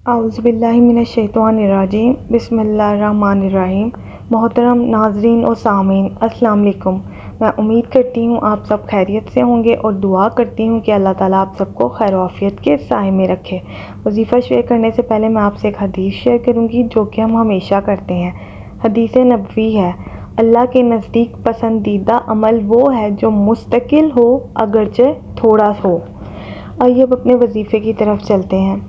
اعوذ باللہ من الشیطان الرجیم، بسم اللہ الرحمن الرحیم۔ محترم ناظرین و سامعین، السلام علیکم۔ میں امید کرتی ہوں آپ سب خیریت سے ہوں گے اور دعا کرتی ہوں کہ اللہ تعالیٰ آپ سب کو خیر و عافیت کے سائے میں رکھے۔ وظیفہ شیئر کرنے سے پہلے میں آپ سے ایک حدیث شیئر کروں گی جو کہ ہم ہمیشہ کرتے ہیں۔ حدیث نبوی ہے، اللہ کے نزدیک پسندیدہ عمل وہ ہے جو مستقل ہو اگرچہ تھوڑا ہو۔ آئیے اب اپنے وظیفے کی طرف چلتے ہیں۔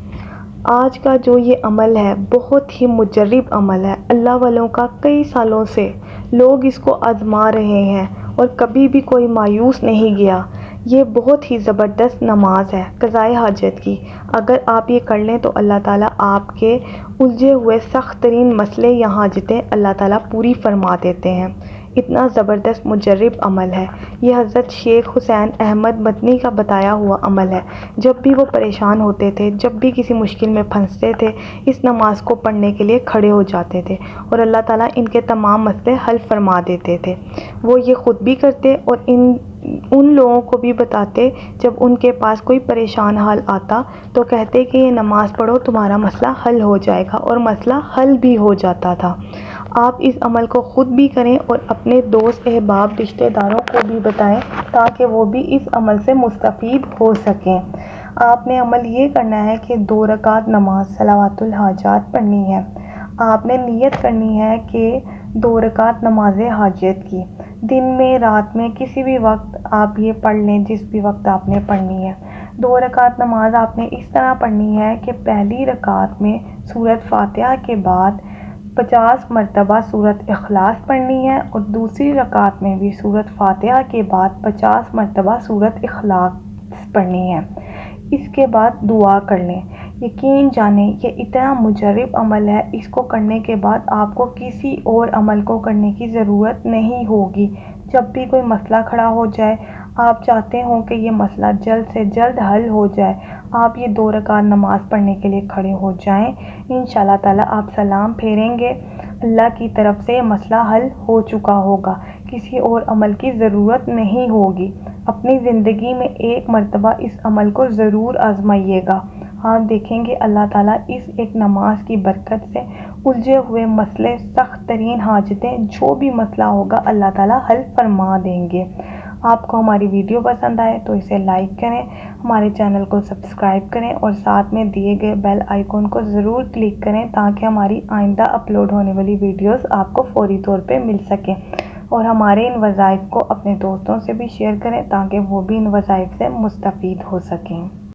آج کا جو یہ عمل ہے بہت ہی مجرب عمل ہے۔ اللہ والوں کا کئی سالوں سے لوگ اس کو آزما رہے ہیں اور کبھی بھی کوئی مایوس نہیں گیا۔ یہ بہت ہی زبردست نماز ہے قضائے حاجت کی۔ اگر آپ یہ کر لیں تو اللہ تعالیٰ آپ کے الجھے ہوئے سخت ترین مسئلے یا حاجتیں اللہ تعالیٰ پوری فرما دیتے ہیں۔ اتنا زبردست مجرب عمل ہے یہ۔ حضرت شیخ حسین احمد مدنی کا بتایا ہوا عمل ہے۔ جب بھی وہ پریشان ہوتے تھے، جب بھی کسی مشکل میں پھنستے تھے، اس نماز کو پڑھنے کے لیے کھڑے ہو جاتے تھے اور اللہ تعالیٰ ان کے تمام مسئلے حل فرما دیتے تھے۔ وہ یہ خود بھی کرتے اور ان لوگوں کو بھی بتاتے۔ جب ان کے پاس کوئی پریشان حال آتا تو کہتے کہ یہ نماز پڑھو، تمہارا مسئلہ حل ہو جائے گا، اور مسئلہ حل بھی ہو جاتا تھا۔ آپ اس عمل کو خود بھی کریں اور اپنے دوست احباب رشتہ داروں کو بھی بتائیں تاکہ وہ بھی اس عمل سے مستفید ہو سکیں۔ آپ نے عمل یہ کرنا ہے کہ 2 رکعت نماز صلوات الحاجات پڑھنی ہے۔ آپ نے نیت کرنی ہے کہ 2 رکعت نماز حاجت کی۔ دن میں، رات میں، کسی بھی وقت آپ یہ پڑھ لیں جس بھی وقت آپ نے پڑھنی ہے۔ 2 رکعت نماز آپ نے اس طرح پڑھنی ہے کہ پہلی رکعت میں سورۃ فاتحہ کے بعد 50 مرتبہ سورۃ اخلاص پڑھنی ہے، اور دوسری رکعت میں بھی سورۃ فاتحہ کے بعد 50 مرتبہ سورۃ اخلاص پڑھنی ہے۔ اس کے بعد دعا کر لیں۔ یقین جانیں یہ اتنا مجرب عمل ہے، اس کو کرنے کے بعد آپ کو کسی اور عمل کو کرنے کی ضرورت نہیں ہوگی۔ جب بھی کوئی مسئلہ کھڑا ہو جائے، آپ چاہتے ہوں کہ یہ مسئلہ جلد سے جلد حل ہو جائے، آپ یہ 2 رکعت نماز پڑھنے کے لیے کھڑے ہو جائیں۔ انشاءاللہ تعالیٰ آپ سلام پھیریں گے، اللہ کی طرف سے یہ مسئلہ حل ہو چکا ہوگا، کسی اور عمل کی ضرورت نہیں ہوگی۔ اپنی زندگی میں ایک مرتبہ اس عمل کو ضرور آزمائیے گا۔ آپ دیکھیں گے اللہ تعالیٰ اس ایک نماز کی برکت سے الجھے ہوئے مسئلے، سخت ترین حاجتیں، جو بھی مسئلہ ہوگا اللہ تعالیٰ حل فرما دیں گے۔ آپ کو ہماری ویڈیو پسند آئے تو اسے لائک کریں، ہمارے چینل کو سبسکرائب کریں اور ساتھ میں دیے گئے بیل آئیکن کو ضرور کلک کریں تاکہ ہماری آئندہ اپلوڈ ہونے والی ویڈیوز آپ کو فوری طور پہ مل سکیں، اور ہمارے ان وظائف کو اپنے دوستوں سے بھی شیئر کریں تاکہ وہ بھی ان وظائف سے مستفید ہو سکیں۔